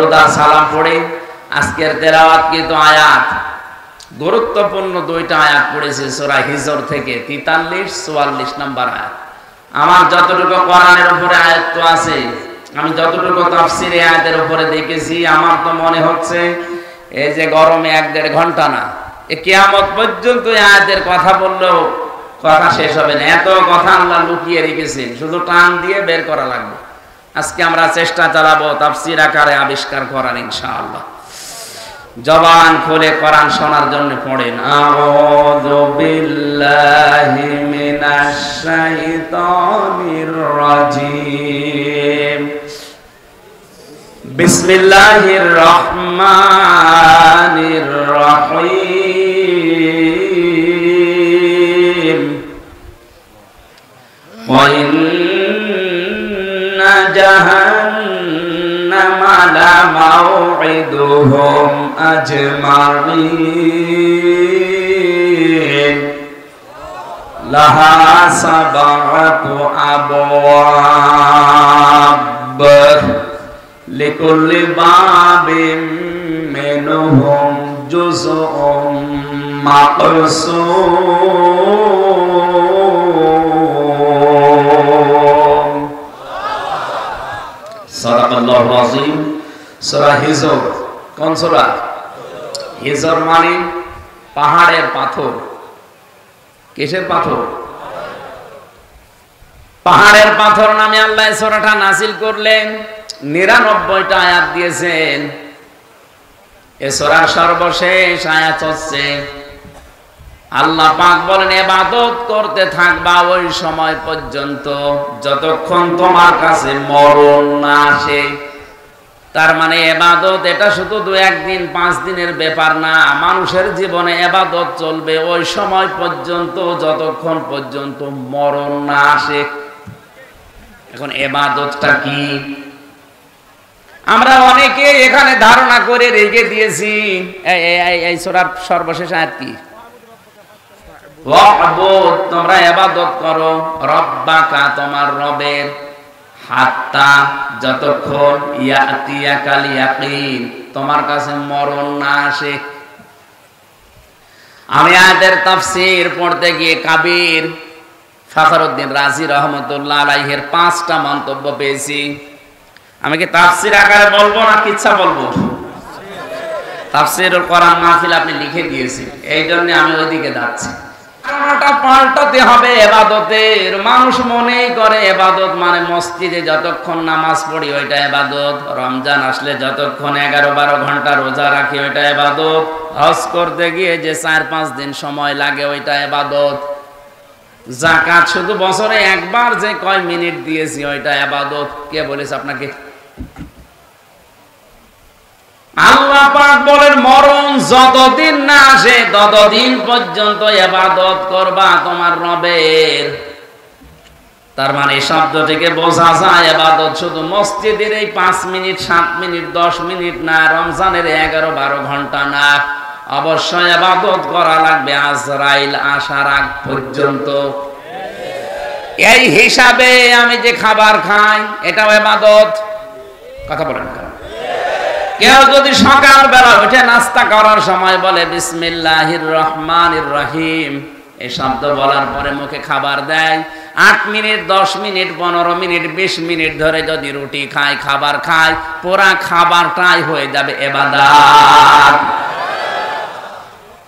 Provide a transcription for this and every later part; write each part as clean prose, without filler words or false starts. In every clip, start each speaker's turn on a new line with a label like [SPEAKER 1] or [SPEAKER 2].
[SPEAKER 1] দরুদ আর সালাম পড়ে আজকের তেলাওয়াত কিন্তু আয়াত গুরুত্বপূর্ণ দুইটা আয়াত পড়েছে সূরা হিজর থেকে 43-44 নম্বর আয়াত। আমার যতটুকু কোরআনের উপরে আয়াত আছে, আমি যতটুকু তাফসীরে আয়াতের উপরে দেখেছি, আমার তো মনে হচ্ছে এই যে গরমে 1-1.5 ঘন্টা না, এ কিয়ামত পর্যন্ত আয়াতের কথা বললেও কথা শেষ হবে না। এত কথা আল্লাহ লুকিয়ে রেখেছেন, শুধু টান দিয়ে বের করা লাগবে। আজকে আমরা চেষ্টা চালাবো তাফসীর আকারে আবিষ্কার করার ইনশাআল্লাহ। জবান খুলে কোরআন শোনার জন্য পড়েন। আউযু বিল্লাহি মিনাশ শাইতানির রাজিম। বিসমিল্লাহির রহমানির রহিম। ওয়া ইন্না জাহান্নামা লামাউইদুহুম আজমাইন লাহা সাবআতু আবওয়াব লিকুল্লি বাবিম মিনহুম জুজউম মাকসুম। সাদাকাল্লাহুল আযীম। সূরা হিজর কোন সূরা? হিজর মানে পাহাড়ের পাথর। কিসের পাথর? পাহাড়ের পাথর নামে আল্লাহ সূরাটা নাযিল করলেন। 99টা আয়াত দিয়েছেন। এই সূরার সর্বশেষ আয়াত হচ্ছে আল্লাহ পাক বলেন, ইবাদত করতে থাকবা ওই সময় পর্যন্ত যতক্ষণ তোমার কাছে মরণ না আসে। তার মানে ইবাদত এটা শুধু 2-1 দিন 5 দিনের ব্যাপার না, মানুষের জীবনে ইবাদত চলবে ওই সময় পর্যন্ত যতক্ষণ পর্যন্ত মরণ না আসে। এখন ইবাদতটা কি? আমরা অনেকে এখানে ধারণা করে রেখে দিয়েছি। এই সূরার সর্বশেষ আয়াত কি? ওয়া'বুদ, তোমরা ইবাদত করো, রব্বাকা, তোমার রবের, হাত্তা, যতক্ষণ, ইয়াতিয়াকাল ইয়াকিন, তোমার কাছে মরণ না আসে। আমি আয়াতের তাফসীর পড়তে গিয়ে কাবীর ফখরুদ্দিন রাজি রহমাতুল্লাহ আলাইহির 5টা মন্তব্য পেয়েছি। আমি কি তাফসীর আকারে বলবো না কিচ্ছা বলবো? তাফসীরুল কোরআন মাহফিল আপনি লিখে দিয়েছি, এই জন্য আমি ওইদিকে যাচ্ছি। ধারণাটা পাল্টাতে হবে ইবাদতের। মানুষ মনেই করে ইবাদত মানে মসজিদে যতক্ষণ নামাজ পড়ি ওইটা ইবাদত, রমজান আসলে যতক্ষণ 11-12 ঘন্টা রোজা রাখি ওইটা ইবাদত, হজ করতে গিয়ে যে 4-5 দিন সময় লাগে ওইটা ইবাদত, যাকাত শুধু বছরে একবার যে কয় মিনিট দিয়েছি ওইটা ইবাদত। কে বলেছে আপনাকে? আল্লাহ পাক বলেন মরণ যতদিন না আসে ততদিন পর্যন্ত ইবাদত করবা তোমার রবের। তার মানে শব্দ থেকে বোঝা যায় ইবাদত শুধু মসজিদের এই 5 মিনিট 7 মিনিট 10 মিনিট না, রমজানের 11-12 ঘন্টা না, অবশ্যই ইবাদত করা লাগবে আজরাইল আসার আগ পর্যন্ত। এই হিসাবে আমি যে খাবার খাই এটাও ইবাদত। কথা বলেন না। কেউ যদি সকালবেলা উঠে নাস্তা করার সময় বলে বিসমিল্লাহির রহমানির রহিম, এই শব্দ বলার পরে মুখে খাবার দেয়, 8 মিনিট 10 মিনিট 15 মিনিট 20 মিনিট ধরে যদি রুটি খায়, খাবার খায়, পুরা খাবারটাই হয়ে যাবে ইবাদত।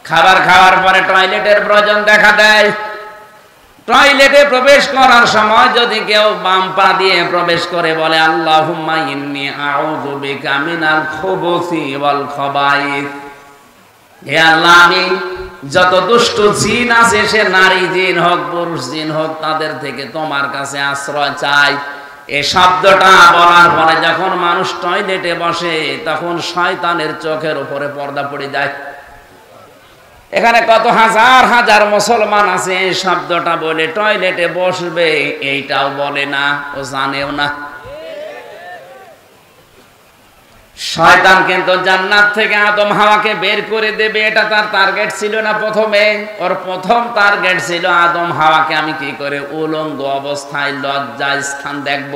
[SPEAKER 1] খাবার খাওয়ার পরে টয়লেটের প্রয়োজন দেখা দেয়, টয়লেটে প্রবেশ করার সময় যদি কেউ বাম পা দিয়ে প্রবেশ করে বলে আল্লাহুম্মা ইন্নী আউযু বিকা মিনাল খুবুসি ওয়াল খাবাইস, হে আল্লাহ আমি যত দুষ্ট জিন আছে সে নারী জিন হোক পুরুষ জিন হোক তাদের থেকে তোমার কাছে আশ্রয় চাই। এই শব্দটা বলার পরে যখন মানুষ টয়লেটে বসে তখন শয়তানের চোখের উপরে পর্দা পড়ে যায়। এখানে কত হাজার হাজার মুসলমান আছে এই শব্দটা বলে টয়লেটে বসবে এইটাও বলে না, ও জানেও না। শয়তান কিন্তু জান্নাত থেকে আদম হাওয়াকে বের করে দেবে, এটা তার টার্গেট ছিল না। প্রথমে ওর প্রথম টার্গেট ছিল আদম হাওয়াকে আমি কি করে উলঙ্গ অবস্থায় লজ্জা স্থান দেখব।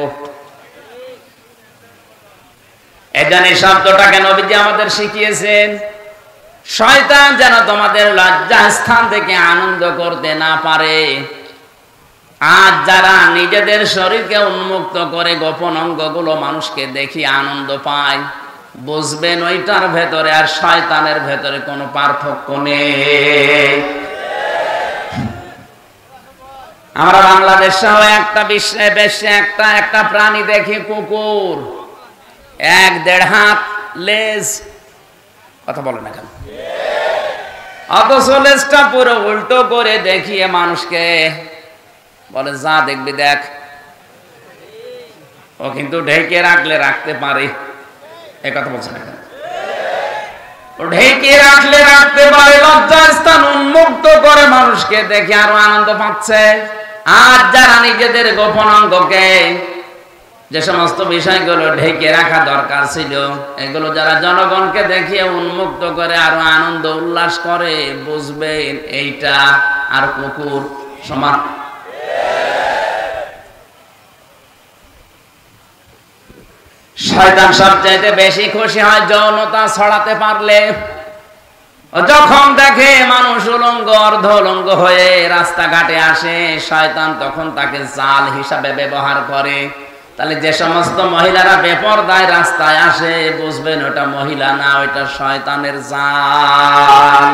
[SPEAKER 1] এই শব্দটাকে নবীজি আমাদের শিখিয়েছেন, শয়তান যেন তোমাদের লজ্জা স্থান থেকে আনন্দ করতে না পারে। আজ যারা নিজেদের শরীরকে উন্মুক্ত করে গোপন অঙ্গগুলো মানুষকে দেখিয়ে আনন্দ পায়, বুঝবেন ওইটার ভেতরে আর শয়তানের ভেতরে কোনো পার্থক্য নেই। আমরা বাংলাদেশে একটা বিশ্বে একটা প্রাণী দেখি, কুকুর, 1-1.5 হাত লেজ, কথা বলে না কেন? অথচ লেজটা পুরো উল্টো করে দেখিয়ে মানুষকে বলে যা দেখবি দেখ। ও কিন্তু ঢেকে রাখলে রাখতে পারে, এই কথা বলছে না কেন? ও ঢেকে রাখলে রাখতে পারে, লজ্জাস্থান উন্মুক্ত করে মানুষকে দেখে আরো আনন্দ পাচ্ছে। আর যারা নিজেদের গোপন অঙ্গকে, যে সমস্ত বিষয়গুলো ঢেকে রাখা দরকার ছিল, এগুলো যারা জনগণকে দেখিয়ে উন্মুক্ত করে আরো আনন্দ উল্লাস করে, বুঝবেন এইটা আর কুকুর সমান। শয়তান সবচাইতে বেশি খুশি হয় যৌনতা ছড়াতে পারলে। যখন দেখে মানুষ উলঙ্গ অর্ধ উলঙ্গ হয়ে রাস্তাঘাটে আসে, শয়তান তখন তাকে জাল হিসাবে ব্যবহার করে। তাহলে যে সমস্ত মহিলারা বেপরদায় রাস্তায় আসে, বুঝবেন ওটা মহিলা না, ওইটা শয়তানের জাল।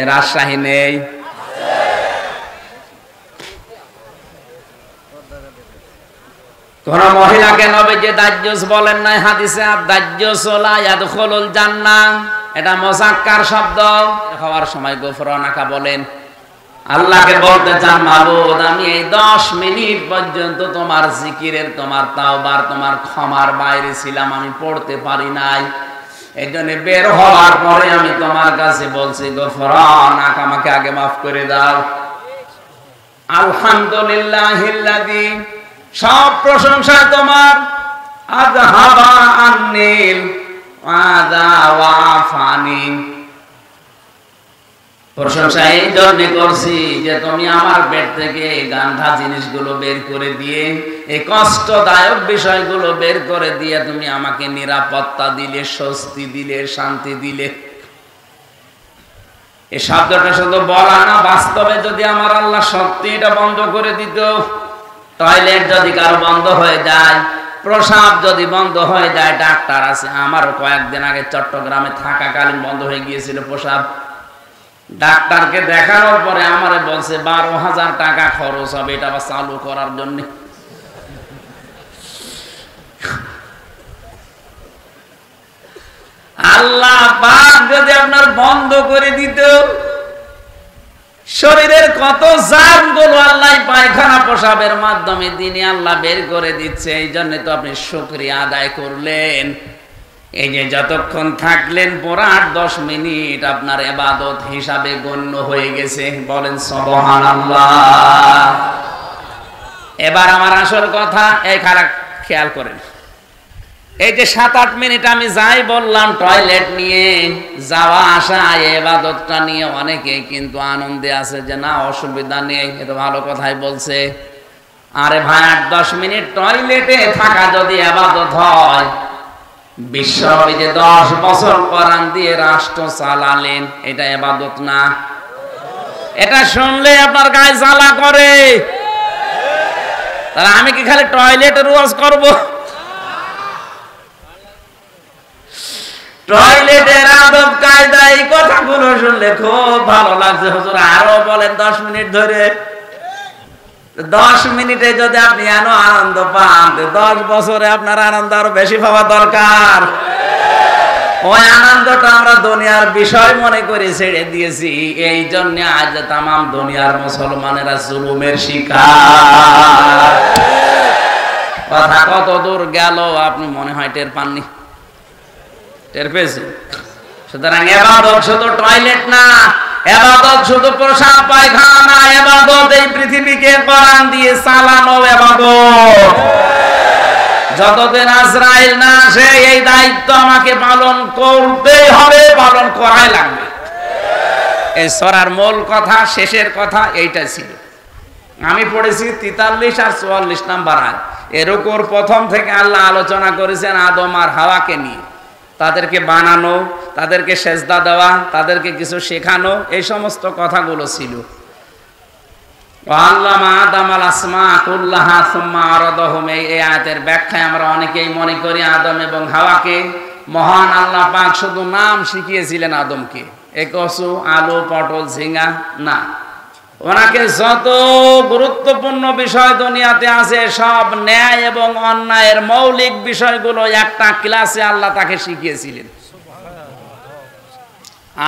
[SPEAKER 1] এর রাজশাহী নেই? কোন মহিলাকে নবীজি দাজ্জুস বলেন নাই হাদিসে, আর দাজ্জুস লা ইয়াদখুলুল জান্নাহ, এটা মুযাক্কার শব্দ। হওয়ার সময় গফরানাকা বলেন, আল্লাহকে বলতে চান, মাবুদ আমি এই 10 মিনিট পর্যন্ত তোমার জিকিরের, তোমার তাওবার, তোমার ক্ষমার বাইরে ছিলাম, আমি পড়তে পারি নাই। এইজন্য বের হওয়ার পরে আমি তোমার কাছে বলছি গফরানাকা, আমাকে আগে মাফ করে দাও। আলহামদুলিল্লাহিল্লাযী, সব প্রশংসা তোমার, আযহাবা আন্নিল আযা ওয়া আফানি, প্রশংসা এই জন্য করছি যে তুমি আমার পেট থেকে গান্ধা জিনিসগুলো বের করে দিয়ে, এই কষ্টদায়ক বিষয়গুলো বের করে দিয়ে তুমি আমাকে নিরাপত্তা দিলে, স্বস্তি দিলে, শান্তি দিলে। এই শব্দটা শুধু বলা না, বাস্তবে যদি আমার আল্লাহ সত্যি এটা বন্ধ করে দিত, টয়লেট যদি কারো বন্ধ হয়ে যায়, প্রসাব যদি বন্ধ হয়ে যায়, ডাক্তার আছে, আমারও কয়েকদিন আগে চট্টগ্রামে থাকাকালীন বন্ধ হয়ে গিয়েছিল প্রসাব। ডাক্তারকে দেখানোর পরে আমারে বলছে 12,000 টাকা খরচ হবে এটা আবার চালু করার জন্য। আল্লাহ পাক যদি আপনার বন্ধ করে দিত, শরীরের কত জার্মগুলো আল্লাহ পায়খানা প্রসাবের মাধ্যমে দিনে আল্লাহ বের করে দিচ্ছে। এই জন্য তো আপনি শুকরিয়া আদায় করলেন। এই যে যতক্ষণ থাকলেন, পুরা 8-10 মিনিট আপনার ইবাদত হিসাবে গণ্য হয়ে গেছে। বলেন সুবহানাল্লাহ। এবার আমার আসল কথা, এই খারাপ খেয়াল করেন, এই যে 7-8 মিনিট আমি যাই বললাম টয়লেট নিয়ে যাওয়া আসা, ইবাদতটা নিয়ে অনেকে কিন্তু আনন্দে আছে যে না অসুবিধা নেই, এটা ভালো কথাই বলছে। আরে ভাই, 8-10 মিনিট টয়লেটে থাকা যদি ইবাদত হয়, বিশ্বনবী যে 10 বছর কোরআন দিয়ে রাষ্ট্র চালালেন, এটা ইবাদত না? এটা শুনলে আপনার গায়ে জ্বালা করে। তাহলে আমি কি খালি টয়লেটের ওয়াজ করব? টয়লেটের আদব কায়দা, এই কথাগুলো শুনলে খুব ভালো লাগছে। হুজুর আরো বলেন 10 মিনিট ধরে। 10 মিনিটে যদি আপনি আনন্দ পান, 10 বছরে আপনার আনন্দ আরো বেশি পাওয়া দরকার। ওই আনন্দটা আমরা দুনিয়ার বিষয় মনে করে ছেড়ে দিয়েছি, এই জন্য আজ তামাম দুনিয়ার মুসলমানেরা জুলুমের শিকার। কথা কত দূর গেল আপনি মনে হয় টের পাননি? টের পেয়েছেন? সুতরাং ইবাদত শুধু টয়লেট না, ইবাদত শুধু প্রসাব পায়খানা না, ইবাদত এই পৃথিবীকে কোরআন দিয়ে চালানো ইবাদত। যতদিন আজরাইল না আসে, এই দায়িত্ব আমাকে পালন করতেই হবে, পালন করাই লাগবে। এই সূরার মূল কথা, শেষের কথা এইটা ছিল। আমি পড়েছি 43 আর 44 নাম্বার আয়াত। এর উপর প্রথম থেকে আল্লাহ আলোচনা করেছেন আদম আর হাওয়াকে নিয়ে, তাদেরকে বানানো, তাদেরকে সেজদা দেওয়া, তাদেরকে কিছু শেখানো, এই সমস্ত কথাগুলো ছিল। আল্লামা আদম আল আসমা কুল্লাহা সুম্মা আরাদাহুম, এই আয়াতের ব্যাখ্যায় আমরা অনেকেই মনে করি আদম এবং হাওয়াকে মহান আল্লাহ পাক শুধু নাম শিখিয়েছিলেন আদমকে, এ কচু, আলু, পটল, ঝিঙ্গা না, ওনাকে যত গুরুত্বপূর্ণ বিষয় দুনিয়াতে আছে সব ন্যায় এবং অন্যায়ের মৌলিক বিষয়গুলো একটা ক্লাসে আল্লাহ তাকে শিখিয়েছিলেন।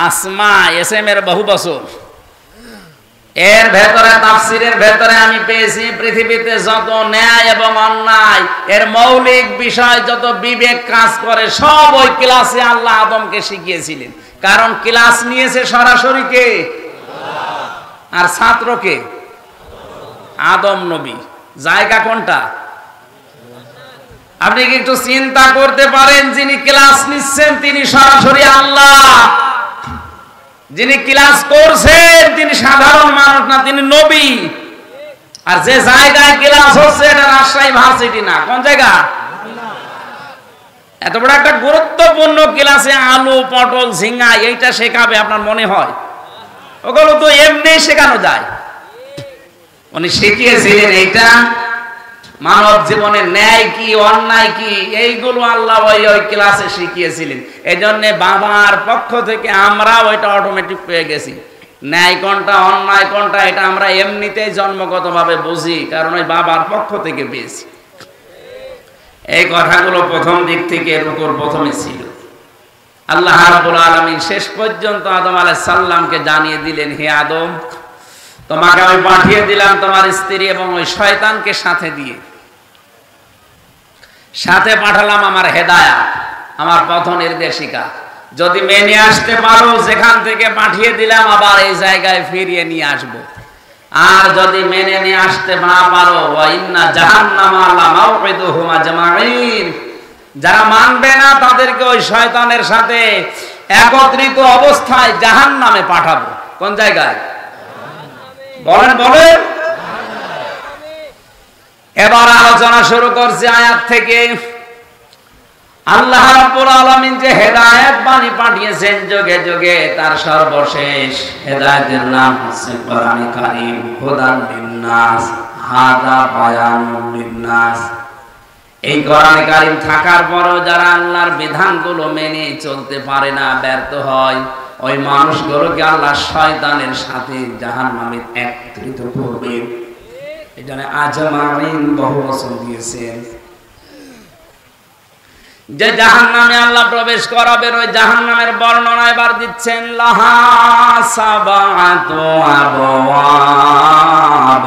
[SPEAKER 1] আসমা এসএম এর বহু বছর। এর ভেতরে তাফসীরের ভেতরে আমি পেয়েছি পৃথিবীতে যত ন্যায় এবং অন্যায় এর মৌলিক বিষয়, যত বিবেক কাজ করে, সব ওই ক্লাসে আল্লাহ আদমকে শিখিয়েছিলেন। কারণ ক্লাস নিয়েছে সরাসরি কে? আর ছাত্রকে আদম নবী। জায়গা কোনটা? আপনি কি একটু চিন্তা করতে পারেন? যিনি ক্লাস নিচ্ছেন তিনি সরাসরি আল্লাহ, যিনি ক্লাস করছেন তিনি সাধারণ মানুষ না, তিনি নবী। আর যে জায়গায় ক্লাস হচ্ছে এটা রাজশাহী ভার্সিটি না, কোন জায়গা? এত বড় একটা গুরুত্বপূর্ণ ক্লাসে আলু, পটল, ঝিঙ্গা এইটা শেখাবে আপনার মনে হয়? ওগুলো তো এমনি শেখানো যায়। উনি শিখিয়েছিলেন এইটা মানব জীবনে ন্যায় কি অন্যায় কি এইগুলো আল্লাহ ওই ক্লাসে শিখিয়েছিলেন। এই জন্য বাবার পক্ষ থেকে আমরা ওইটা অটোমেটিক পেয়ে গেছি। ন্যায় কোনটা অন্যায় কোনটা এটা আমরা এমনিতেই জন্মগতভাবে বুঝি, কারণ ওই বাবার পক্ষ থেকে পেয়েছি। এই কথাগুলো প্রথম দিক থেকে রুকুর প্রথমে ছিল। আল্লাহ রাব্বুল আলামিন শেষ পর্যন্ত আদম আলাইহিস সালামকে জানিয়ে দিলেন, হে আদম, তোমাকে আমি পাঠিয়ে দিলাম তোমার স্ত্রী এবং ওই শয়তানকে সাথে দিয়ে, সাথে পাঠালাম আমার হেদায়াত, আমার পথ নির্দেশিকা। যদি মেনে আসতে পারো যেখান থেকে পাঠিয়ে দিলাম আবার এই জায়গায় ফিরিয়ে নিয়ে আসবো। আর যদি মেনে নিয়ে আসতে না পারো, ওয়া ইন্না জাহান্নামা লামাউইদুহুম আজমাইন, যারা মানবে না তাদেরকে ওই শয়তানের সাথে একত্রিত অবস্থায় জাহান্নামে পাঠাবো। কোন জায়গায়? বলেন বলেন। এবার আলোচনা শুরু করছে আয়াত থেকে। আল্লাহ রাব্বুল আলামিন যে হেদায়েত বাণী পাঠিয়েছেন যুগে যুগে, তার সর্বশেষ হেদায়েতের নাম হচ্ছে কোরআনে কারীম। হুদাল লিন্নাস, হাদা বায়ানুল লিন্নাস। এই কোরআনে কারীম থাকার পরও যারা আল্লাহর বিধানগুলো মেনে চলতে পারে না, ব্যর্থ হয়, ওই মানুষগুলোকে আল্লাহ শয়তানের সাথে জাহান্নামে একত্রিত করবে। এখানে আজমাইন বহু বচন দিয়েছেন। যে জাহান্নামে আল্লাহ প্রবেশ করাবেন ওই জাহান্নামের বর্ণনা এবার দিচ্ছেন। লাহা সাবাতু আবওয়াব,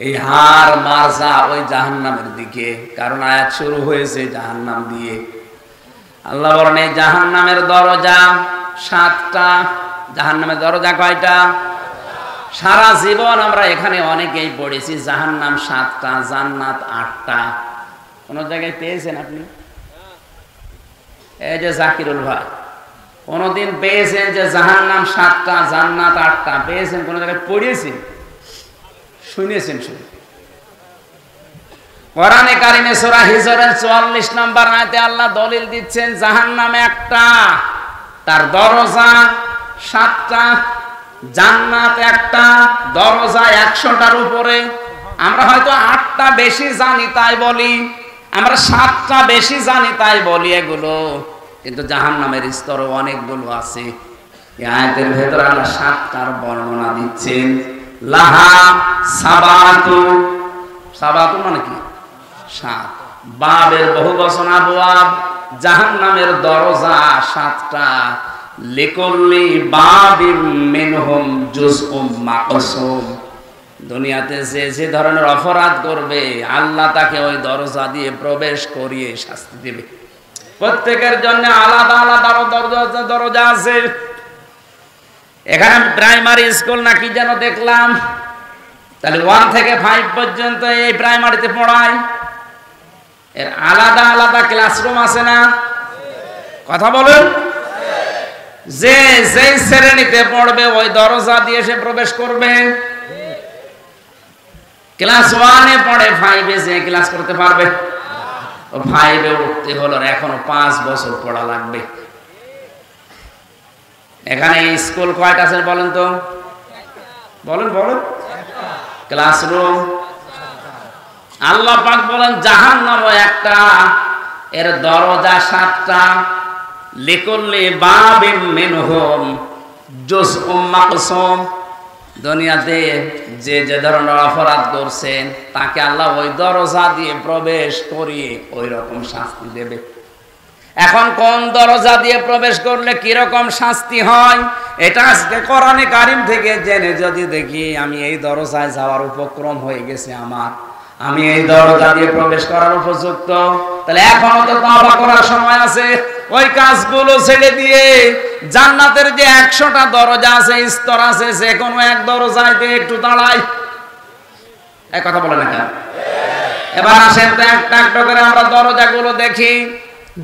[SPEAKER 1] এই হার মারসা ওই জাহান্নামের দিকে, কারণ আয়াত শুরু হয়েছে জাহান্নাম দিয়ে। আল্লাহ বলেন এই জাহান্নামের দরজা 7টা। জাহান্নামের দরজা কয়টা? সারা জীবন আমরা এখানে অনেকেই পড়েছি জাহান্নাম 7টা, জান্নাত 8টা। কোন জায়গায় পেয়েছেন আপনি? এই যে জাকিরুল ভাই, কোনদিন পেয়েছেন যে জাহান্নাম 7টা, জান্নাত 8টা? পেয়েছেন? কোন জায়গায় পড়িয়েছেন? শুনেছেন? শুনে কোরআনে কারিমে সূরা হিজরের 44 নম্বর আয়াতে আল্লাহ দলিল দিচ্ছেন জাহান্নামে একটা, তার দরজা 7টা, জান্নাত একটা, দরজা 100টার উপরে। আমরা হয়তো 8টা বেশি জানি তাই বলি, আমরা 7টা বেশি জানি তাই বলি এগুলো, কিন্তু জাহান্নামের স্তরও অনেকগুলো আছে। এই আয়াতের ভেতরে আল্লাহ 7টার বর্ণনা দিচ্ছেন। লাহা সাবাতু, সাবাতু মানে কি? 7। বাবের বহু বচন আবওয়াব, জাহান্নামের দরজা 7টা। লিকুল্লি বাবিম মিনহুম জুজউম মাকসুম, দুনিয়াতে যে ধরনের অপরাধ করবে আল্লাহ তাকে ওই দরজা দিয়ে প্রবেশ করিয়ে শাস্তি দেবে। প্রত্যেকের জন্য আলাদা আলাদা দরজা আছে। এখানে প্রাইমারি স্কুল নাকি যেন দেখলাম, তাহলে 1 থেকে 5 পর্যন্ত এই প্রাইমারিতে পড়ায়। এর আলাদা আলাদা ক্লাসরুম আছে না? কথা বলুন। যে যেই শ্রেণীতে পড়বে ওই দরজা দিয়ে সে প্রবেশ করবে। ক্লাস 1 এ পড়ে, 5 এ যে ক্লাস করতে পারবে? ও 5 এ উঠতে হলো এখনো 5 বছর পড়া লাগবে। এখানে স্কুল কয়টা আছে বলেন তো? বলেন বলেন। ক্লাসরুম? আল্লাহ পাক বলেন জাহান্নাম একটা, এর দরজা 7টা। লিকুল্লি বাবিন মিনহুম জুজউম মাকসুম। দুনিয়াতে যে যে ধরনের অপরাধ করছেন তাকে আল্লাহ ওই দরজা দিয়ে প্রবেশ করিয়ে ওই রকম শাস্তি দেবে। এখন কোন দরজা দিয়ে প্রবেশ করলে কি রকম শাস্তি হয় এটা আজকে কোরআনে কারীম থেকে জেনে যদি দেখি আমি এই দরজায় যাওয়ার উপক্রম হয়ে গেছে, আমি এই দরজা দিয়ে প্রবেশ করার উপযুক্ত, তাহলে এখনো তো তওবা করার সময় আছে। ওই কাজগুলো ছেড়ে দিয়ে জান্নাতের যে 100টা দরজা আছে, স্তর আছে, যে কোনো এক দরজায় একটু দাঁড়াই। এক কথা বলে না কেন? এবার আসেন তো একটা একটা করে আমরা দরজাগুলো দেখি।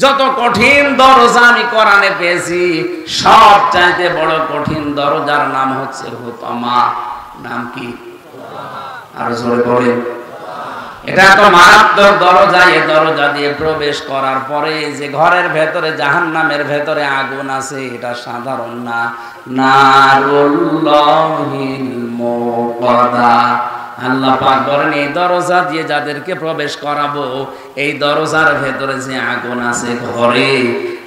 [SPEAKER 1] যত কঠিন দরজা আমি কোরআনে পেয়েছি, সবচাইতে বড় কঠিন দরজার নাম হচ্ছে হুতামা। নাম কি? আর জোরে বলেন। এটা তো মারাত্মক দরজা। এই দরজা দিয়ে প্রবেশ করার পরে যে ঘরের ভেতরে জাহান্নামের ভেতরে আগুন আছে, এটা সাধারণ না, নারুল্লাহিল মুকাদ্দা। আল্লাহ পাক বলেন এই দরজা দিয়ে যাদেরকে প্রবেশ করাবো, এই দরজার ভেতরে যে আগুন আছে ঘরে,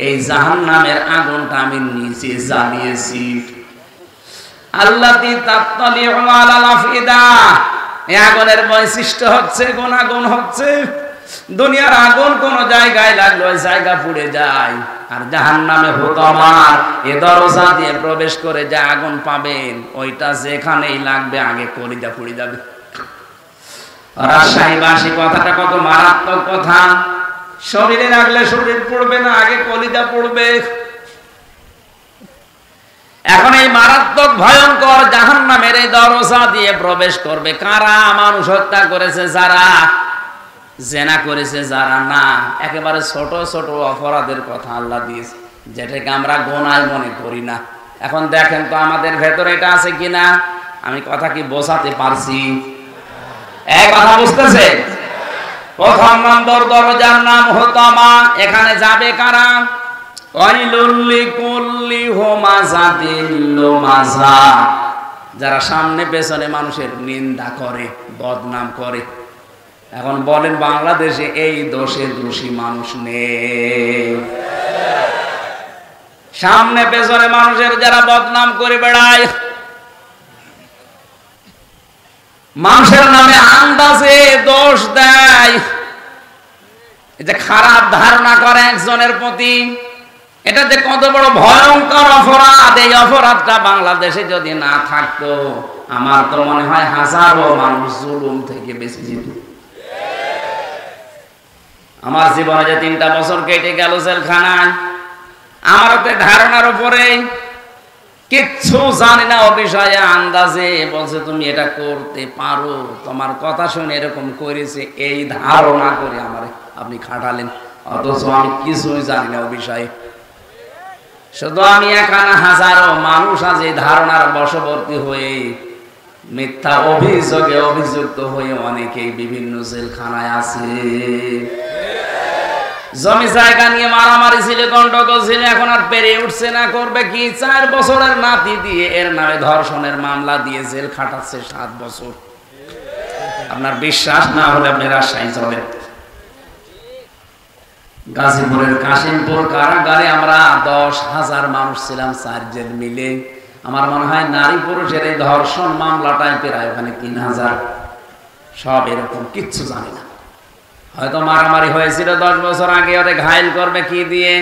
[SPEAKER 1] এই জাহান্নামের আগুনটা আমি নিচে জ্বালিয়েছি। আল্লাতী তাত্তালিউ আলাল আফইদা। এই আগুনের বৈশিষ্ট্য হচ্ছে গুণাগুণ হচ্ছে দুনিয়ার আগুন কোন জায়গায় লাগলো ওই জায়গা পুড়ে যায়। আর জাহান্নামে হুতামার এ দরজা দিয়ে প্রবেশ করে যে আগুন পাবেন, ওইটা যেখানেই লাগবে আগে কলিজা পুড়ে যাবে। রাজশাহীবাসী কথাটা কত মারাত্মক কথা। শরীরে লাগলে শরীর পড়বে না, আগে কলিজা পড়বে। এখন এই মারাত্মক ভয়ঙ্কর জাহান্নামের এই দরজা দিয়ে প্রবেশ করবে কারা? মানুষ হত্যা করেছে যারা, জেনা করেছে যারা, না একেবারে ছোট ছোট অপরাধের কথা আল্লাহ দিয়েছে, যেটাকে আমরা গোনায় মনে করি না। এখন দেখেন তো আমাদের ভেতরে এটা আছে কিনা। আমি কথা কি বোঝাতে পারছি? এক কথা বুঝতেছে? প্রথম নম্বর দরজার নাম হুতামা। এখানে যাবে কারা? যারা সামনে পেছনে মানুষের নিন্দা করে, বদনাম করে। এখন বলেন বাংলাদেশে এই দোষে দোষী মানুষ নেই? সামনে পেছনে মানুষের যারা বদনাম করে বেড়ায়, মানুষের নামে আন্দাজে দোষ দেয়, এই যে খারাপ ধারণা করে একজনের প্রতি, এটা যে কত বড় ভয়ঙ্কর অপরাধ। এই অপরাধটা বাংলাদেশে যদি না থাকতো, আমার তো মনে হয় হাজারো মানুষ জুলুম থেকে বেঁচে যেত। আমার জীবনে যে 3টা বছর কেটে গেল জেলখানায়, আমার তো ধারণার উপরে কিচ্ছু জানি না ও বিষয়ে, আন্দাজে বলছে তুমি এটা করতে পারো, তোমার কথা শুনে এরকম করেছে, এই ধারণা করে আমারে আপনি খাটালেন, অথচ আমি কিছুই জানি না ও বিষয়ে। শুধু আমি এখানে, হাজারো মানুষ আজ এই ধারণার বশবর্তী হয়ে মিথ্যা অভিযোগে অভিযুক্ত হয়ে অনেকেই বিভিন্ন জেলখানায় আছে। জমি জায়গা নিয়ে মারামারি ছিল, গন্ডগোল ছিল, এখন আর পেরে উঠছে না, করবে কি? 4 বছরের নাতি দিয়ে এর নামে ধর্ষণের মামলা দিয়ে জেল খাটাচ্ছে 7 বছর। আপনার বিশ্বাস না হলে আপনি রাজশাহী চলেন। গাজীপুরের কাশিমপুর কারাগারে আমরা 10,000 মানুষ ছিলাম, 4 জেল মিলে। আমার মনে হয় নারী পুরুষের এই ধর্ষণ মামলাটাই প্রায় ওখানে 3,000। সব এরকম, কিচ্ছু জানি না। হয়তো মারামারি হয়েছিল 10 বছর আগে, ওরে ঘায়েল করবে কি দিয়ে?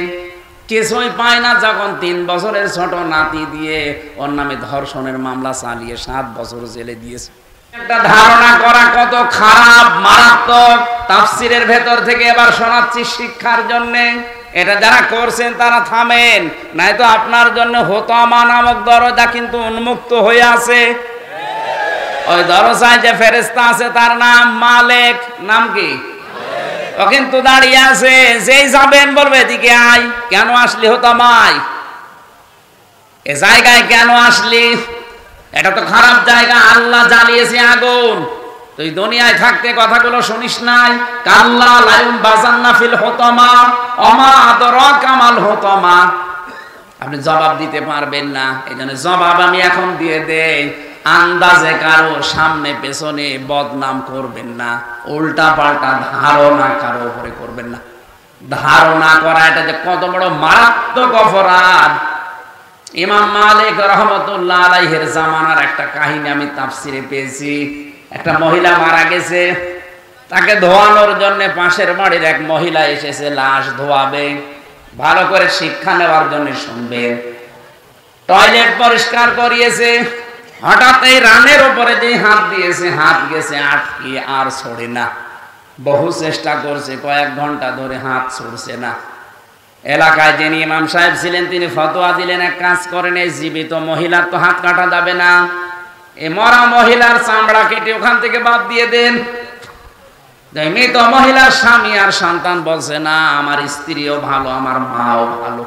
[SPEAKER 1] কিছুই পায় না। যখন 3 বছরের ছোট নাতি দিয়ে ওর নামে ধর্ষণের মামলা চালিয়ে 7 বছর জেলে দিয়েছে। একটা ধারণা করা কত খারাপ, মারাত্মক। তাফসীরের ভেতর থেকে এবার শোনাচ্ছি শিক্ষার জন্য। এটা যারা করছেন তারা থামেন, নয়তো আপনার জন্য হুতামা নামক দরজা কিন্তু উন্মুক্ত হয়ে আছে। ওই দরজায় যে ফেরেশতা আছে তার নাম মালেক। নাম কি? ও কিন্তু দাঁড়িয়ে আছে, যেই যাবেন বলবে এদিকে আয়। কেন আসলি হুতামায়? এ জায়গায় কেন আসলি? এটা তো খারাপ জায়গা, আল্লাহ জ্বালিয়েছে আগুন। তুই দুনিয়ায় থাকতে কথাগুলো শুনিস নাই? কাল্লা লায়ুম বাজান্না ফিল হুতামা ওমা আদরাকা মাল হুতামা। আপনি জবাব দিতে পারবেন না, এই জন্য জবাব আমি এখন দিয়ে দেই। আন্দাজে কারো সামনে পেছনে বদনাম করবেন না, উল্টা পাল্টা ধারণা কারো উপরে করবেন না। ধারণা করা এটা যে কত বড় মারাত্মক অপরাধ। ইমাম মালিক রহমতুল্লাহ আলাইহির জামানার একটা কাহিনী আমি তাফসিরে পেয়েছি। একটা মহিলা মারা গেছে, তাকে ধোয়ানোর জন্য পাশের বাড়ির এক মহিলা এসেছে লাশ ধোয়াবে, ভালো করে শিক্ষা নেওয়ার জন্য শুনবে। টয়লেট পরিষ্কার করিয়েছে, হঠাৎ এই রানের উপরে যে হাত দিয়েছে, হাত গেছে আটকে, আর ছড়ে না। বহু চেষ্টা করছে, কয়েক ঘন্টা ধরে হাত ছড়ছে না। এলাকায় যিনি ইমাম সাহেব ছিলেন তিনি ফতোয়া দিলেন, এক কাজ করেন, এই জীবিত মহিলার তো হাত কাটা যাবে না, এই মরা মহিলার চামড়া কেটে ওখান থেকে বাদ দিয়ে দেন। মৃত মহিলার স্বামী আর সন্তান বলছে, না আমার স্ত্রীও ভালো, আমার মাও ভালো।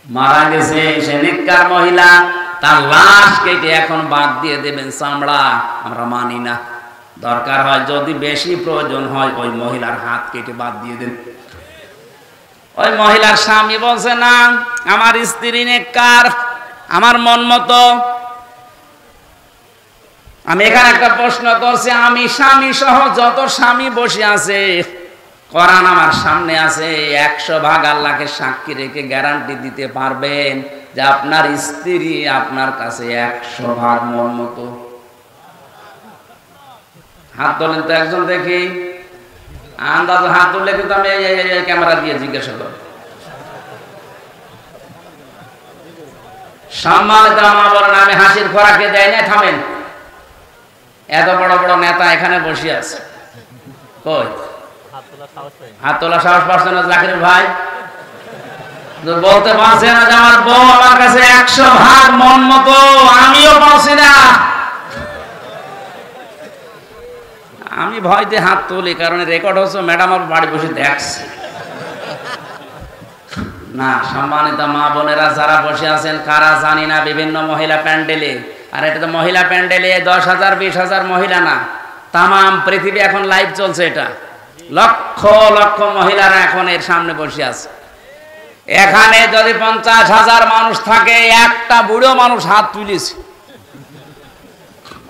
[SPEAKER 1] মারা গেছে সে নেককার মহিলা, তার লাশ কেটে এখন বাদ দিয়ে দেবেন চামড়া, আমরা মানি না। দরকার হয় যদি বেশি প্রয়োজন হয় ওই মহিলার হাত কেটে বাদ দিয়ে দেন। ওই মহিলার স্বামী বলছে, না আমার স্ত্রী নেককার, আমার মন মতো। আমি এখানে একটা প্রশ্ন করছি, আমি স্বামী সহ যত স্বামী বসে আছে, কোরআন আমার সামনে আছে, 100% আল্লাহকে সাক্ষী রেখে গ্যারান্টি দিতে পারবেন যে আপনার স্ত্রী আপনার কাছে 100% মন মতো? হাত তোলেন তো একজন দেখি। আন্দাজ হাত তুললে কিন্তু আমি ক্যামেরা দিয়ে জিজ্ঞাসা করব। সম্মানিত মা বলেন, আমি হাসির খোরাকে দেয় না। থামেন, এত বড় বড় নেতা এখানে বসে আছে, কই হাত তোলা সাহস পাচ্ছে না? জাকির ভাই বলতে পারছে না যে আমার বউ আমার কাছে 100% মন মতো, আমিও পাচ্ছি না। আমি ভয়তে হাত তুলি, কারণ রেকর্ড হচ্ছে, ম্যাডাম আমার বাড়ি বসে দেখছে না। সম্মানিত মা বোনেরা যারা বসে আছেন, কারা জানি না, বিভিন্ন মহিলা প্যান্ডেলে, আর এটা তো মহিলা প্যান্ডেলে 10,000 20,000 মহিলা না, তাম পৃথিবী এখন লাইভ চলছে। এটা লক্ষ লক্ষ মহিলারা এখন এর সামনে বসে আছে। এখানে যদি 50,000 মানুষ থাকে, একটা বুড়ো মানুষ হাত তুলেছে,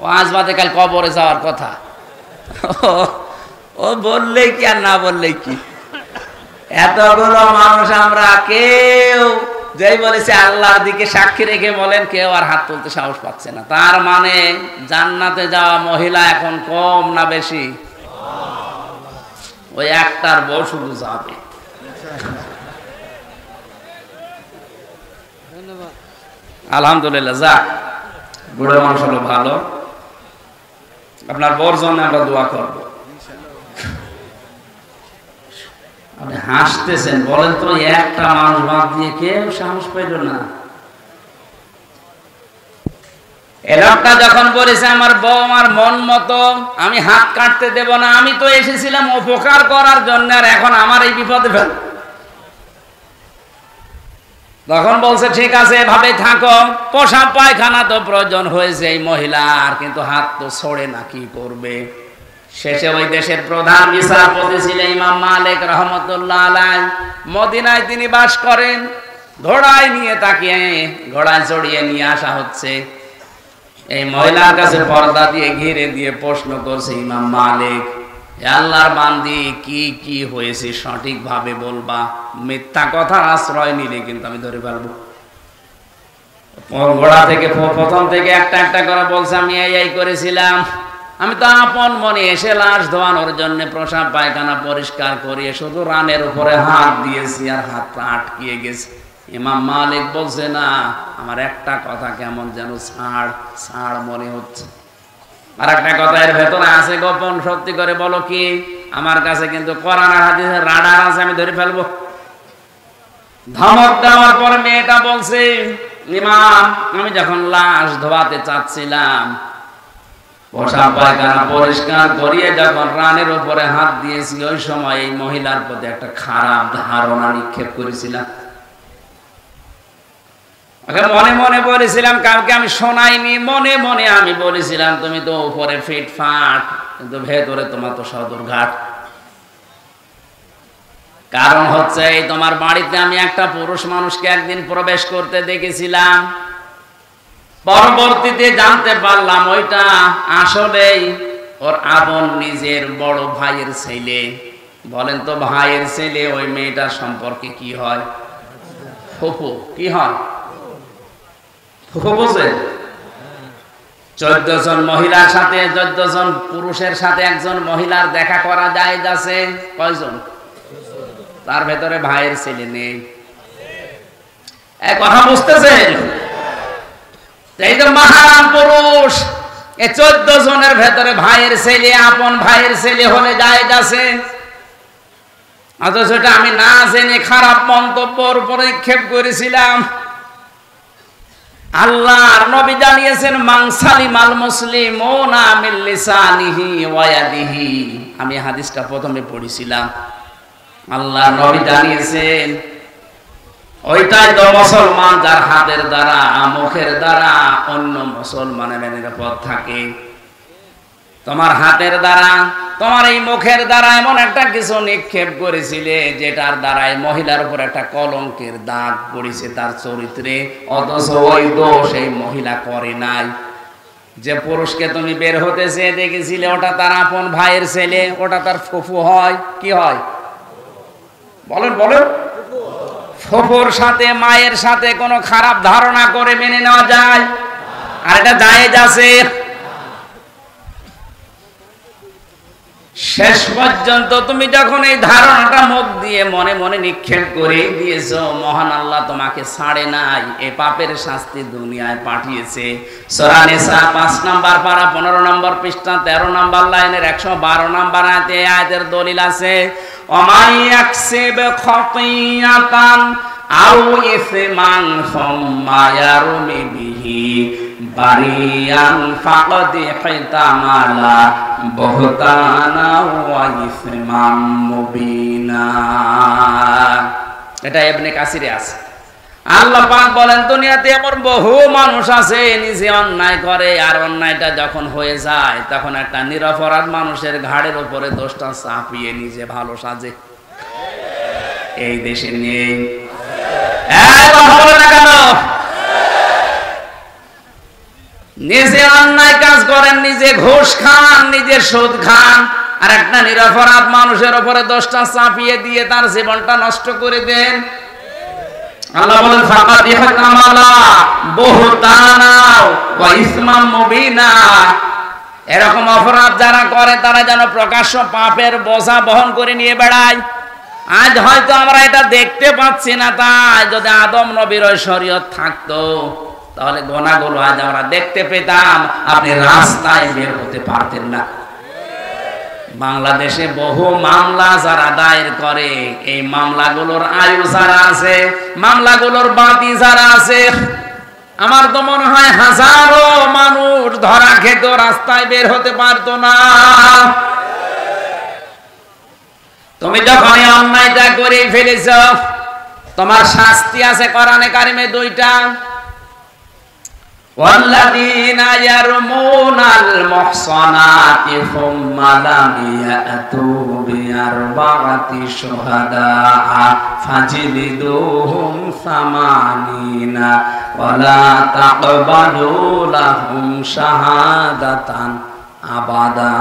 [SPEAKER 1] ও আজ বাদে কাল কবরে যাওয়ার কথা। ও বললেই কি আর না বললেই কি, এতগুলো মানুষ আমরা কেউ যেই বলেছে আল্লাহর দিকে সাক্ষী রেখে বলেন, কেউ আর হাত তুলতে সাহস পাচ্ছে না। তার মানে জান্নাতে যাওয়া মহিলা এখন কম না বেশি? ওই একটার বউ শুধু যাবে। আলহামদুলিল্লাহ, যাক, বুড়ো মানুষ হলো ভালো। আপনার বউর জন্য আমরা দোয়া করব। আপনি হাসতেছেন, বলেন তো, একটা মানুষ বাদ দিয়ে কেউ সাহস পাইল না। এলাকা যখন বলেছে আমার বউ আমার মন মতো, আমি হাত কাটতে দেব না, আমি তো এসেছিলাম উপকার করার জন্য, আর এখন আমার এই বিপদে ফেল। তখন বলছে ঠিক আছে এভাবে থাকো, পোশাক পায়খানা তো প্রয়োজন হয়েছে এই মহিলার, কিন্তু হাত তো ছড়ে না, কি করবে? শেষে ওই দেশের প্রধান বিচারপতি ছিলেন ইমাম মালিক রহমতুল্লাহ আলাইহি, মদিনায় তিনি বাস করেন। ঘোড়ায় নিয়ে তাকে ঘোড়ায় চড়িয়ে নিয়ে আসা হচ্ছে। এই মহিলার কাছে পর্দা দিয়ে ঘিরে দিয়ে প্রশ্ন করছে ইমাম মালিক, আল্লাহর বান্দি কি কি হয়েছে সঠিকভাবে বলবা, মিথ্যা কথার আশ্রয় নিলে কিন্তু আমি ধরে ফেলবো। ঘোড়া থেকে প্রথম থেকে একটা একটা করে বলছে, আমি এই করেছিলাম, আমি তো আপন মনে এসে লাশ ধোয়ানোর জন্য প্রসাব পায়খানা পরিষ্কার করিয়ে শুধু রানের উপরে হাত দিয়েছি, আর হাতটা আটকিয়ে গেছে। ইমাম মালিক বলছে, না আমার একটা কথা কেমন যেন ছাড় ছাড় মনে হচ্ছে। আর একটা কথা এর ভেতরে আছে গোপন, সত্যি করে বলো কি? আমার কাছে কিন্তু কোরআন আর হাদিসের রাডার আছে, আমি ধরে ফেলবো। ধমক দেওয়ার পর মেয়েটা বলছে, ইমাম আমি যখন লাশ ধোয়াতে চাচ্ছিলাম, পোশাক পায়খানা পরিষ্কার করিয়ে যখন রানের উপরে হাত দিয়েছি, ওই সময় এই মহিলার প্রতি একটা খারাপ ধারণা নিক্ষেপ করেছিলাম। মনে মনে বলেছিলাম, কাউকে আমি শোনাইনি, মনে মনে আমি বলেছিলাম তুমি তো উপরে ফিটফাট, কিন্তু ভেতরে তোমার তো সদরঘাট। কারণ হচ্ছে এই তোমার বাড়িতে আমি একটা পুরুষ মানুষকে একদিন প্রবেশ করতে দেখেছিলাম, পরবর্তীতে জানতে পারলাম ওইটা আসলেই ওর আপন নিজের বড় ভাইয়ের ছেলে। বলেন তো ভাইয়ের ছেলে ওই মেয়েটার সম্পর্কে কি হয়? ফুফু। কি হয়? ফুফু বোঝেন? 14 জন মহিলার সাথে 14 জন পুরুষের সাথে একজন মহিলার দেখা করা যায় যাচ্ছে কয়জন? তার ভেতরে ভাইয়ের ছেলে নেই। এক কথা বুঝতেছেন? এই যে মহান পুরুষ, এই 14 জনের ভেতরে ভাইয়ের ছেলে, আপন ভাইয়ের ছেলে হলে যায় যাচ্ছে। অথচ এটা আমি না জেনে খারাপ মন্তব্যর উপরে নিক্ষেপ করেছিলাম। আল্লাহর নবী জানিয়েছেন মান সালিমাল মুসলিমুনা মিন লিসানিহি ওয়া ইয়াদিহি। আমি হাদিসটা প্রথমে পড়েছিলাম। আল্লাহর নবী জানিয়েছেন ওইটাই তো মুসলমান যার হাতের দ্বারা মুখের দ্বারা অন্য মুসলমানের নিরাপদ থাকে। তোমার হাতের দ্বারা, তোমার এই মুখের দ্বারা এমন একটা কিছু নিক্ষেপ করেছিলে যেটার দ্বারাই মহিলার উপর একটা কলঙ্কের দাগ পড়েছে তার চরিত্রে, অথচ ওই দোষ এই মহিলা করে নাই। যে পুরুষকে তুমি বের হতে চেয়ে দেখেছিলে ওটা তার আপন ভাইয়ের ছেলে, ওটা তার ফুফু হয়। কি হয়? বলেন বলেন। ফুফুর সাথে মায়ের সাথে কোনো খারাপ ধারণা করে মেনে নেওয়া যায়? আর এটা জায়েজ আছে? শেষ পর্যন্ত তুমি যখন এই ধারণাটা মুখ দিয়ে মনে মনে নিক্ষেপ করে দিয়েছো, মহান আল্লাহ তোমাকে ছাড়ে নাই, এই পাপের শাস্তি দুনিয়ায় পাঠিয়েছে। সূরা নিসা 5 নম্বর পারা 15 নম্বর পৃষ্ঠা 13 নম্বর লাইনের 112 নম্বর আয়াতে আয়াতের দলিল আছে, ওমাই ইয়াকসিব খাতিয়াতান আও ইসমান সুম্মা ইয়ারমি বিহি বারিয়ান ফাকাদ হিতামালা বুহতানা ওয়া ইসমান মুবিনা। এটা ইবনে কাসিরে আছে। আল্লাহ পাক বলেন দুনিয়াতে এমন বহু মানুষ আছে নিজে অন্যায় করে, আর অন্যায়টা যখন হয়ে যায় তখন একটা নিরপরাধ মানুষের ঘাড়ের উপরে দোষটা চাপিয়ে নিজে ভালো সাজে। এই দেশে নেই। নিজে অন্যায় কাজ করেন, নিজে ঘুষ খান, নিজে সুদ খান, আর একটা নিরপরাধ মানুষের উপরে দোষটা চাপিয়ে দিয়ে তার জীবনটা নষ্ট করে দেন। আল্লাহ বলেন ফাকাদ ইহতামালা বুহতানা ওয়া ইসমান মুবিনা। এরকম অপরাধ যারা করে তারা যেন প্রকাশ্য পাপের বোঝা বহন করে নিয়ে বেড়ায়। আজ হয়তো আমরা এটা দেখতে পাচ্ছি না, তাই যদি আদম নবীর শরীয়ত থাকতো তাহলে গুনাহগুলো আজ আমরা দেখতে পেতাম, আপনি রাস্তায় বের হতে পারতেন না। বাংলাদেশে বহু মামলা যারা দায়ের করে, এই মামলাগুলোর আয়ু যারা আছে, মামলাগুলোর বাতি যারা আছে, আমার তো মনে হয় হাজারো মানুষ ধরা খেত, রাস্তায় বের হতে পারতো না। তুমি যখন এই অন্যায়টা করে ফেলেছ, তোমার শাস্তি আছে কোরআনে কারিমে 2টা। والذين يرمون المحصنات ثم لم يأتوا بأربعة شهداء فاجلدوهم 80 ولا تقبلوا لهم شهادة আবাদা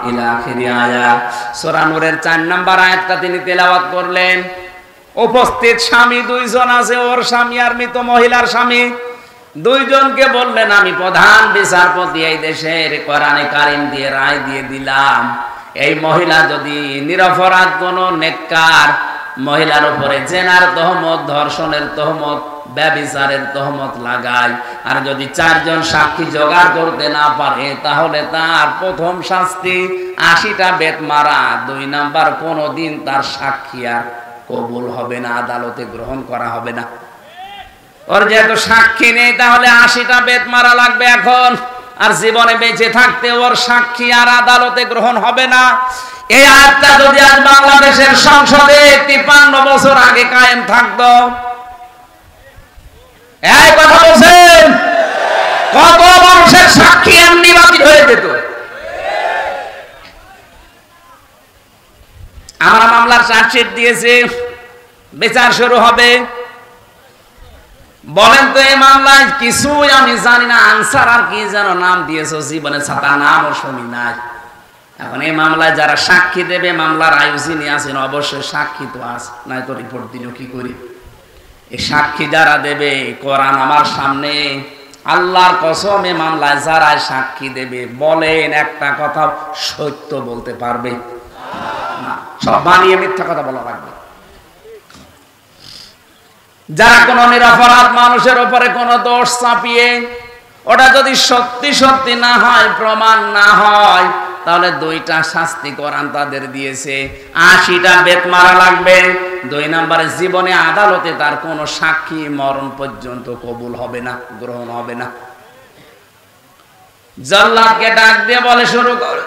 [SPEAKER 1] ইলা আখিরি আয়াত। সূরা নূরের 4 নম্বর আয়াতটা তিনি তেলাওয়াত করলেন। উপস্থিত স্বামী 2 জন আছে, ওর স্বামী আর মৃত মহিলার স্বামী, 2 জনকে বললেন আমি প্রধান বিচারপতি এই দেশের, কোরআনে কারিম দিয়ে রায় দিয়ে দিলাম, এই মহিলা যদি নিরপরাধ কোনো নেককার মহিলার উপরে জেনার তহমত, ধর্ষণের তহমত, ব্যভিচারের তহমত লাগায়, আর যদি 4 জন সাক্ষী জোগাড় করতে না পারে, তাহলে তার প্রথম শাস্তি 80টা বেত মারা। 2 নাম্বার, কোনোদিন তার সাক্ষী আর কবুল হবে না, আদালতে গ্রহণ করা হবে না। ওর যেহেতু সাক্ষী নেই তাহলে 80টা বেত মারা লাগবে এখন, আর জীবনে বেঁচে থাকতে ওর সাক্ষী আর আদালতে গ্রহণ হবে না। এই আয়াতটা যদি আজ বাংলাদেশের সংসদে 53 বছর আগে কায়েম থাকতো, এই কথা বলছেন? কত মানুষের সাক্ষী এমনি বাতিল হয়ে যেত। আমার মামলার চার্জশিট দিয়েছে, বিচার শুরু হবে। বলেন তো এই মামলায় কিছুই আমি জানি না, আনসার আর কি যেন নাম দিয়েছো, জীবনে ছাতা নামও শুনি নাই। এখন এই মামলায় যারা সাক্ষী দেবে, মামলার আয়ু যিনি আছেন অবশ্যই সাক্ষী তো আছে, নাই তো রিপোর্ট দিল কি করি। এই সাক্ষী যারা দেবে, কোরআন আমার সামনে, আল্লাহর কসম এই মামলায় যারা সাক্ষী দেবে, বলেন একটা কথা সত্য বলতে পারবে না, সব বানিয়ে মিথ্যা কথা বলা লাগবে। যারা কোন নিরপরাধ মানুষের উপরে কোন দোষ চাপিয়ে, ওটা যদি সত্যি সত্যি না হয়, প্রমাণ না হয়, তাহলে 2টা শাস্তি কোরআন তাদের দিয়েছে। 80টা বেত মারা লাগবে। 2 নম্বরে জীবনে আদালতে তার কোন সাক্ষী মরণ পর্যন্ত কবুল হবে না, গ্রহণ হবে না। জল্লাদকে ডাক দিয়ে বলে শুরু কর।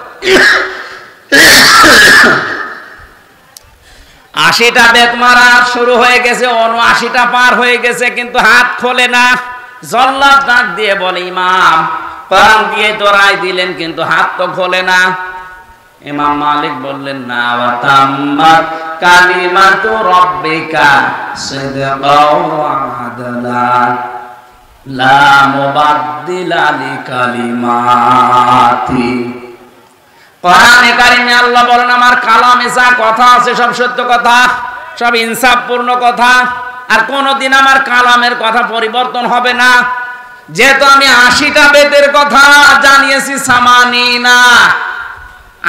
[SPEAKER 1] 80টা বেত মারা শুরু হয়ে গেছে, 79টা পার হয়ে গেছে, কিন্তু হাত খোলে না। জল্লাদ ডাক দিয়ে বলে, ইমাম কোরআন দিয়ে তো রায় দিলেন, কিন্তু হাত তো খোলে না। ইমাম মালিক বললেন, না, ওয়া তাম্মাত কালিমাতু রাব্বিকা সিদকাও ওয়া আদলা লা মুবাদদিলা লিকালিমাতি। কোরআনে কারিমে আল্লাহ বলেন, আমার কালামে যা কথা আছে সব সত্য কথা, সব ইনসাফপূর্ণ কথা, আর কোনদিন আমার কালামের কথা পরিবর্তন হবে না। যেহেতু আমি 80টা বেদের কথা জানিয়েছি, সামানি না,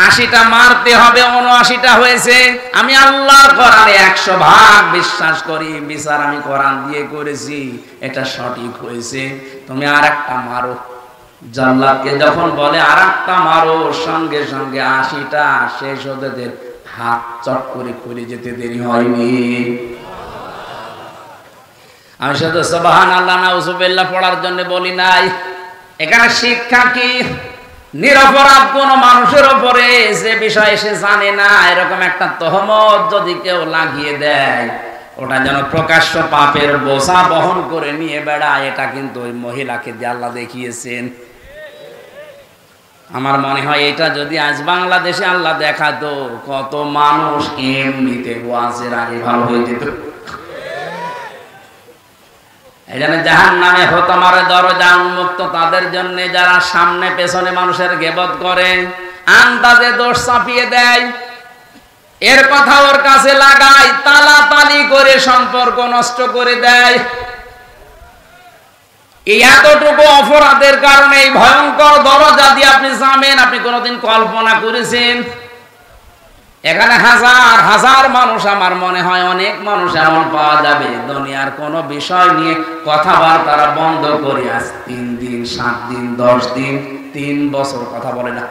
[SPEAKER 1] 80টা মারতে হবে, 79টা হয়েছে। আমি আল্লাহর কোরআনে 100 ভাগ বিশ্বাস করি, বিচার আমি কোরআন দিয়ে করেছি, এটা সঠিক হয়েছে, তুমি আর একটা মারো। জল্লাদকে যখন বলে আর একটা মারো, সঙ্গে সঙ্গে 80টা শেষ হতে হাত চট করে খুলে যেতে দেরি হয়নি। আমি শুধু সুবহানাল্লাহ নাউযুবিল্লাহ পড়ার জন্য বলি নাই। এখানে শিক্ষা কি? নিরপরাধ কোন মানুষের উপরে যে বিষয় সে জানে না, এরকম একটা তহমত যদি কেউ লাগিয়ে দেয়, ওটা যেন প্রকাশ্য পাপের বোঝা বহন করে নিয়ে বেড়ায়, এটা কিন্তু ওই মহিলাকে দিয়ে আল্লাহ দেখিয়েছেন। আমার মনে হয় এটা যদি আজ বাংলাদেশে আল্লাহ দেখাতো, কত মানুষ এমনিতে ওয়াজের আগে ভালো হয়ে যেত। এই জন্য জাহান্নামে হতমারে দরজা উন্মুক্ত তাদের জন্য, যারা সামনে পেছনে মানুষের গীবত করে, আন্দাজে দোষ চাপিয়ে দেয়, এর কথা ওর কাছে লাগায়, তালাতালি করে সম্পর্ক নষ্ট করে দেয়। এই এতটুকু অপরাধের কারণে এই ভয়ঙ্কর দরজা দিয়ে আপনি যাবেন, আপনি কোনোদিন কল্পনা করেছেন? এখানে হাজার হাজার মানুষ, আমার মনে হয় অনেক মানুষ এমন পাওয়া যাবে, দুনিয়ার কোনো বিষয় নিয়ে কথাবার্তা বন্ধ করে আজ 3 দিন, 7 দিন, 10 দিন, 3 বছর কথা বলে না।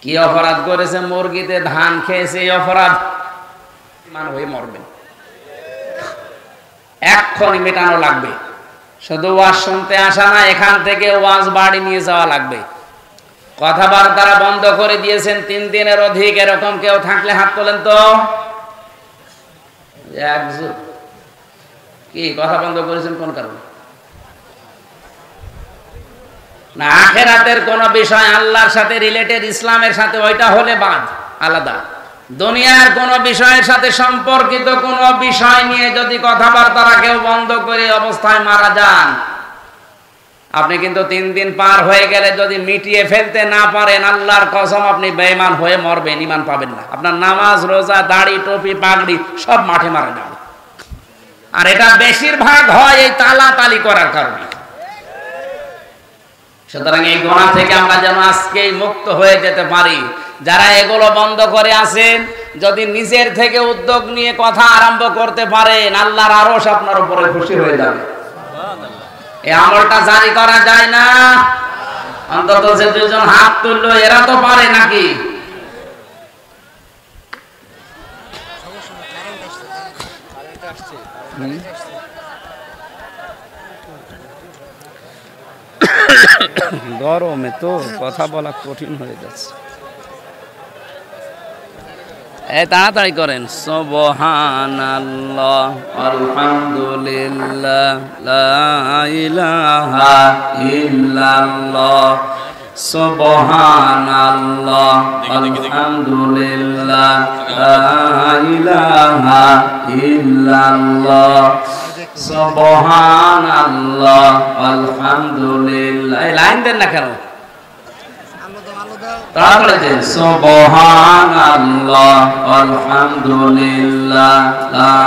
[SPEAKER 1] কি অপরাধ করেছে? মুরগিতে ধান খেয়েছে, এই অপরাধ মান হয়ে মরবেন, এক্ষুনি মেটানো লাগবে। শুধু ওয়াজ শুনতে আসা না, এখান থেকে ওয়াজ বাড়ি নিয়ে যাওয়া লাগবে। কথাবার্তা বন্ধ করে দিয়েছেন 3 দিনের অধিক, এরকম কেউ থাকলে হাত তোলেন তো। কি কথা বন্ধ করেছেন কোন কারণে? না, আখিরাতের কোন বিষয় আল্লাহর সাথে রিলেটেড, ইসলামের সাথে, ওইটা হলে বাদ আলাদা। দুনিয়ার কোন বিষয়ের সাথে সম্পর্কিত কোন বিষয় নিয়ে যদি কথাবার্তা কেউ বন্ধ করে অবস্থায় মারা যান, আপনি কিন্তু 3 দিন পার হয়ে গেলে যদি মিটিয়ে ফেলতে না পারেন, আল্লাহর কসম আপনি বেঈমান হয়ে মরবেন, ঈমান পাবেন না। আপনার নামাজ, রোজা, দাড়ি, টুপি, পাগড়ি সব মাঠে মারা যাবে। আর এটা বেশিরভাগ হয় এই তালাতালি করার কারণে। সুতরাং এই গুনাহ থেকে আমরা যেন আজকেই মুক্ত হয়ে যেতে পারি। যারা এগুলো বন্ধ করে আছেন, যদি নিজের থেকে উদ্যোগ নিয়ে কথা আরম্ভ করতে পারেন, আল্লাহর আরশ আপনার উপরে খুশি হয়ে যাবে। এই আমলটা জারি করা যায় না? অন্তত যে 2জন হাত তুললো, এরা তো পারে নাকি? গরমে তো কথা বলা কঠিন হয়ে যাচ্ছে। এই তাড়াতাড়ি করেন। সুবহানাল্লাহ আলহামদুলিল্লাহ লা ইলাহা ইল্লাল্লাহ সুবহানাল্লাহ আলহামদুলিল্লাহ লা ইলাহা ইল্লাল্লাহ সুবহানাল্লাহ আলহামদুলিল্লাহ। এই লাইন দেন না কেন? তারপরে যে সুবহানাল্লাহ আলহামদুলিল্লাহ লা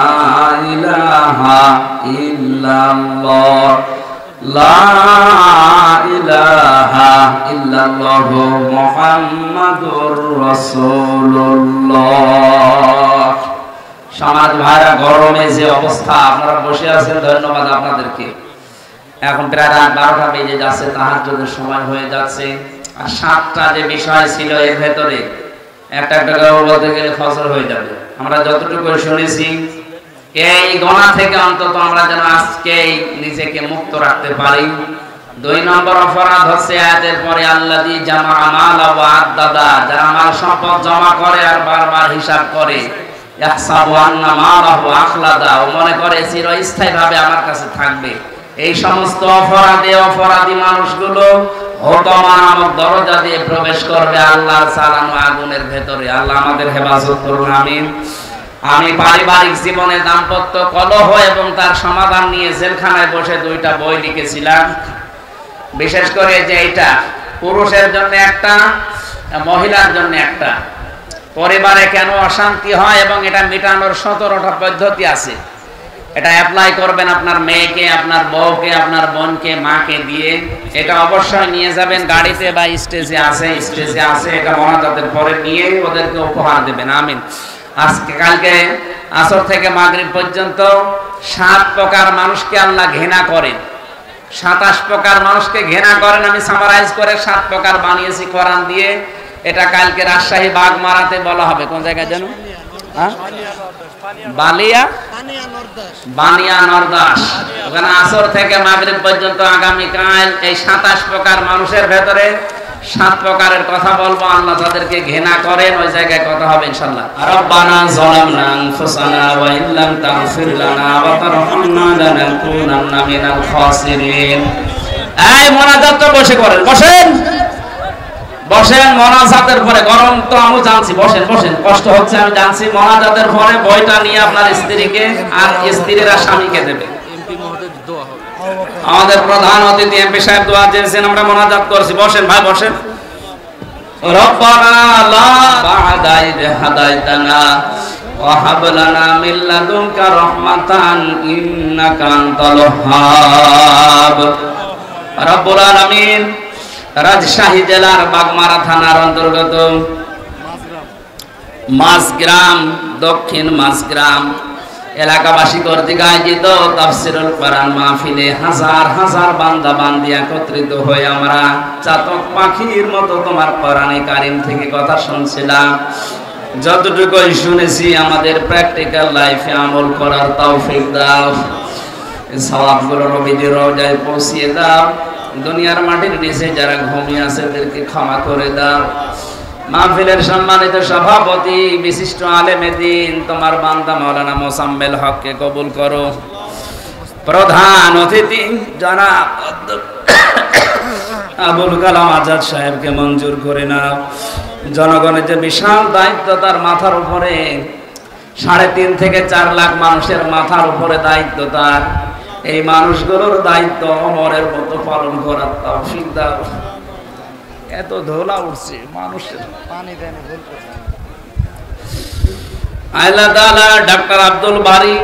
[SPEAKER 1] ইলাহা ইল্লাল্লাহ লা ইলাহা ইল্লাল্লাহ মুহাম্মাদুর রাসূলুল্লাহ। সমাজ ভাইরা, গরমে যে অবস্থা, আপনারা বসে আছেন, ধন্যবাদ আপনাদেরকে। এখন প্রায় রাত 12টা বেজে যাচ্ছে, তাহাজ্জুদের সময় হয়ে যাচ্ছে। আর 7টা যে বিষয় ছিল এর ভেতরে একটা একটা করে বলতে গেলে ফসল হয়ে যাবে। আমরা যতটুকু শুনেছি, এই গোনা থেকে অন্তত আমরা যেন আজকে নিজেকে মুক্ত রাখতে পারি। 2 নম্বর অপরাধ হচ্ছে আয়াতের পরে আল্লাযী জামা মালা ওয়া আদ্দাদা, যারা মাল সম্পদ জমা করে আর বারবার হিসাব করে। ইয়াহসাবু আন্না মালাহু আখলাদা, ও মনে করে চিরস্থায়ীভাবে আমার কাছে থাকবে। এই সমস্ত অপরাধী মানুষগুলো হোতমা নামক দরজা দিয়ে প্রবেশ করবে আল্লাহর চালানো আগুনের ভেতরে। আল্লাহ আমাদের হেফাজত করুন, আমিন। আমি পারিবারিক জীবনে দাম্পত্য কলহ এবং তার সমাধান নিয়ে জেলখানায় বসে 2টা বই লিখেছিলাম। বিশেষ করে যে এটা পুরুষের জন্য একটা, মহিলার জন্য একটা, পরিবারে কেন অশান্তি হয় এবং এটা মেটানোর 17টা পদ্ধতি আছে। এটা অ্যাপ্লাই করবেন আপনার মেয়েকে, আপনার বউকে, আপনার বোনকে, মাকে দিয়ে। এটা অবশ্যই নিয়ে যাবেন গাড়িতে বা স্টেজে আছে। এটা মোনাজাতের পরে নিয়ে ওদেরকে উপহার দেবেন, আমিন। আজকে কালকে আসর থেকে মাগরিব পর্যন্ত 7 প্রকার মানুষকে আল্লাহ ঘৃণা করেন। 27 প্রকার মানুষকে ঘৃণা করেন। আমি সামারাইজ করে 7 প্রকার বানিয়েছি কোরআন দিয়ে। এটা কালকে রাজশাহী বাগমারাতে বলা হবে। কোন জায়গায় জানো? বানিয়া নরদাস। ওখানে আসর থেকে মাগরিব পর্যন্ত আগামীকাল এই 27 প্রকার মানুষের ভেতরে 7 প্রকারের কথা বলবো। আল্লাহ তাদেরকে ঘৃণা করেন, ওই জায়গায় কথা হবে ইনশাআল্লাহ। রব্বানা যালামনা আনফুসানা ওয়া ইল্লাম তাগফির লানা ওয়া তারহামনা লানাকুনান্না মিনাল খাসিরিন। এই মোনাজাতটা বসে করেন, বসেন মোনাজাতের পরে। গরম তো আমি জানছি, বসেন, কষ্ট হচ্ছে আমি জানছি। মোনাজাতের পরে বইটা নিয়ে আপনার স্ত্রীকে আর স্ত্রীরা স্বামীকে দেবে। আমাদের প্রধান অতিথি এমপি সাহেব দোয়া চেয়েছেন, আমরা মোনাজাত করছি। বসেন ভাই, বসেন। রব্বানা লা বা'দা ইদ হাদাইতানা ওয়া হাব লানা মিন লাদুনকা রাহমাতান ইন্নাকা আনতাল ওয়াহ্হাব। রব্বুল আলামিন রাজশাহী জেলার বাগমারা থানার অন্তর্গত মাঝগ্রাম, দক্ষিণ মাঝগ্রাম এলাকাবাসী কর্তৃক আয়োজিত তাফসীরুল কোরআন মাহফিলে হাজার হাজার বান্দা বান্দি একত্রিত হয়ে আমরা চাতক পাখির মতো তোমার কোরআনে কারীম থেকে কথা শুনছিলাম। যতটুকু শুনেছি আমাদের প্র্যাকটিক্যাল লাইফে আমল করার তৌফিক দাও। এই সওয়াবগুলো নবীজির রওজায় পৌঁছিয়ে দাও। দুনিয়ার মাটির নিচে যারা ঘুমিয়ে আছে তাদেরকে ক্ষমা করে দাও। মাহফিলের সম্মানিত সভাপতি বিশিষ্ট আলেমে দ্বীন তোমার বান্দা মাওলানা মোসাম্মেল হককে কবুল করো। প্রধান অতিথি জনাব আবুল কালাম আজাদ সাহেবকে মঞ্জুর করে নাও। জনগণের যে বিশাল দায়িত্ব তার মাথার উপরে, 3.5 থেকে 4 লাখ মানুষের মাথার উপরে দায়িত্ব তার। এই মানুষগুলোর দায়িত্ব অমরের মতো পালন করার তৌফিক দাও। এত ধোলা উঠছে মানুষের, পানি দেন বলতে। আল্লাহ তাআলা ডাক্তার আব্দুল বারী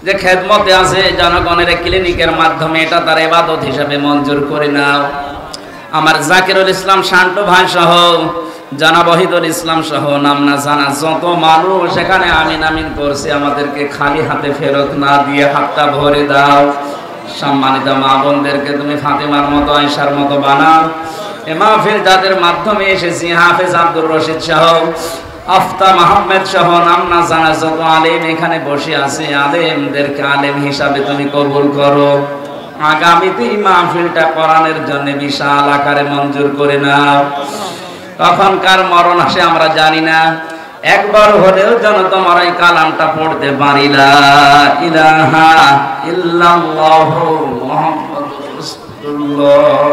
[SPEAKER 1] যে খেদমতে আছে জনগণের ক্লিনিকের মাধ্যমে, এটা তার ইবাদত হিসেবে মঞ্জুর করে নাও। আমার জাকিরুল ইসলাম শান্ত ভাই সহ জনাব ওহিদুল ইসলাম সহ নাম না জানা যত মানুষ এখানে আমিন আমিন করছে, আমাদেরকে খালি হাতে ফেরত না দিয়ে হাতটা ভরে দাও। সম্মানিত মা বোনদেরকে তুমি ফাতেমার মতো, আয়েশার মতো বানাও। এ মাহফিল যাদের মাধ্যমে এসেছি, হাফেজ আব্দুর রশিদ সহ, আফতা মাহমুদ সহ নাম না জানা যত আলেম এখানে বসে আছে, আলেমদেরকে আলেম হিসাবে তুমি কবুল করো। আগামীতে এই মাহফিলটা কোরআনের জন্য বিশাল আকারে মঞ্জুর করে নাও। কখনকার মরণ আসে আমরা জানি না। একবার হলেও যেন তোমার এই কালামটা পড়তে পারি, লা ইলাহা ইল্লাল্লাহু মুহাম্মাদুর রাসূলুল্লাহ।